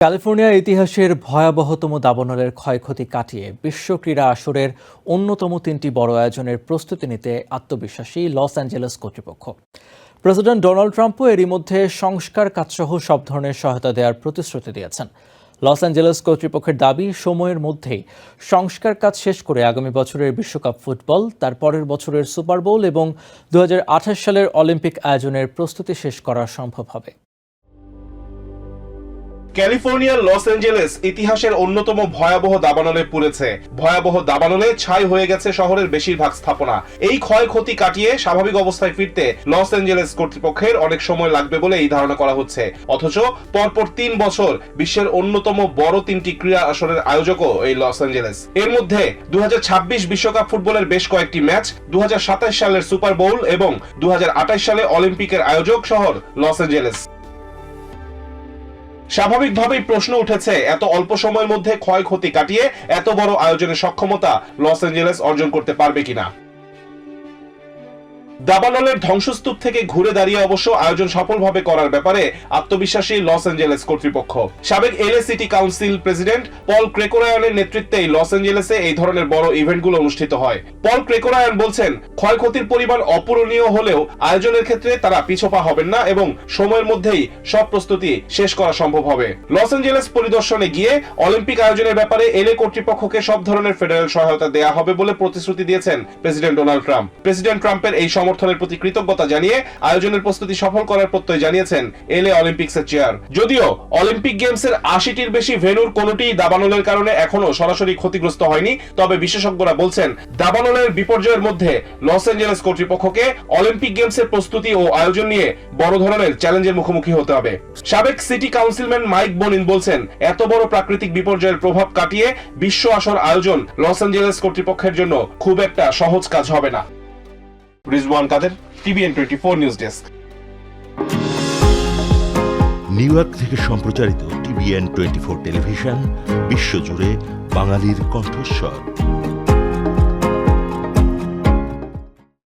California ইতিহাসের ভয়াবহতম দাবানলের ক্ষয়ক্ষতি কাটিয়ে বিশ্ব ক্রীড়া আসরের অন্যতম তিনটি বড় আয়োজনের প্রস্তুতি নিতে আত্মবিশ্বাসী লস অ্যাঞ্জেলেস কর্তৃপক্ষ। প্রেসিডেন্ট ডোনাল্ড ট্রাম্পও এরই মধ্যে সংস্কার কাজসহ সব ধরনের সহায়তা দেওয়ার প্রতিশ্রুতি দিয়েছেন। লস অ্যাঞ্জেলেস কর্তৃপক্ষের দাবি, সময়ের মধ্যেই সংস্কার কাজ শেষ করে আগামী বছরের বিশ্বকাপ ফুটবল, তার পরের বছরের সুপার বোল এবং 2028 সালের অলিম্পিক আয়োজনের প্রস্তুতি শেষ করা সম্ভব হবে। ক্যালিফোর্নিয়ার লস অ্যাঞ্জেলেস ইতিহাসের অন্যতম ভয়াবহ দাবানলে পুড়েছে। ভয়াবহ দাবানলে ছাই হয়ে গেছে শহরের বেশিরভাগ স্থাপনা। এই ক্ষয়ক্ষতি কাটিয়ে স্বাভাবিক অবস্থায় ফিরতে লস অ্যাঞ্জেলেস কর্তৃপক্ষের অনেক সময় লাগবে বলে এই ধারণা করা হচ্ছে। অথচ পরপর 3 বছর বিশ্বের অন্যতম বড় 3টি ক্রীড়া আসরের আয়োজকও এই লস অ্যাঞ্জেলেস। এর মধ্যে 2026 বিশ্বকাপ ফুটবলের বেশ কয়েকটি ম্যাচ, 2027 সালের সুপার বোল এবং 2028 সালে অলিম্পিকের আয়োজক শহর লস অ্যাঞ্জেলেস। স্বাভাবিকভাবেই প্রশ্ন উঠেছে, এত অল্প সময়ের মধ্যে ক্ষয়ক্ষতি কাটিয়ে এত বড় আয়োজনের সক্ষমতা লস অ্যাঞ্জেলেস অর্জন করতে পারবে কিনা। দাবানলের ধ্বংসস্তূপ থেকে ঘুরে দাঁড়িয়ে অবশ্য আয়োজন সফলভাবে করার ব্যাপারে আত্মবিশ্বাসী লস অ্যাঞ্জেলেস কর্তৃপক্ষ। সাবেক এলএ সিটি কাউন্সিল প্রেসিডেন্ট পল ক্রেকোরায়নের নেতৃত্বে লস অ্যাঞ্জেলেসে এই ধরনের বড় ইভেন্টগুলো অনুষ্ঠিত হয়। পল ক্রেকোরায়ন বলছেন, ক্ষয়ক্ষতির পরিমাণ অপূরণীয় হলেও আয়োজনের ক্ষেত্রে তারা পিছপা হবেন না এবং সময়ের মধ্যেই সব প্রস্তুতি শেষ করা সম্ভব হবে। লস অ্যাঞ্জেলেস পরিদর্শনে গিয়ে অলিম্পিক আয়োজনের ব্যাপারে এলএ কর্তৃপক্ষকে সব ধরনের ফেডারেল সহায়তা দেয়া হবে বলে প্রতিশ্রুতি দিয়েছেন প্রেসিডেন্ট ডোনাল্ড ট্রাম্প। প্রেসিডেন্ট ট্রাম্পের এই সমর্থনের প্রতি কৃতজ্ঞতা জানিয়ে আয়োজনের প্রস্তুতি সফল করার প্রত্যয় জানিয়েছেন এলএ অলিম্পিক্সের চেয়ার। যদিও অলিম্পিক গেমসের 80টির বেশি ভেন্যুর কোনোটি দাবানলের কারণে এখনো সরাসরি ক্ষতিগ্রস্ত হয়নি, তবে বিশেষজ্ঞরা বলছেন দাবানলের বিপর্যয়ের মধ্যে লস অ্যাঞ্জেলেস কর্তৃপক্ষকে অলিম্পিক গেমসের প্রস্তুতি ও আয়োজন নিয়ে বড় ধরনের চ্যালেঞ্জের মুখোমুখি হতে হবে। সাবেক সিটি কাউন্সিলম্যান মাইক বোনিন বলছেন, এত বড় প্রাকৃতিক বিপর্যয়ের প্রভাব কাটিয়ে বিশ্ব আসর আয়োজন লস অ্যাঞ্জেলেস কর্তৃপক্ষের জন্য খুব একটা সহজ কাজ হবে না। Rizwan Kader, TVN 24 news desk. New York থেকে সম্প্রচারিত টিভিএন 24 টেলিভিশন বিশ্বজুড়ে বাঙালির কণ্ঠস্বর।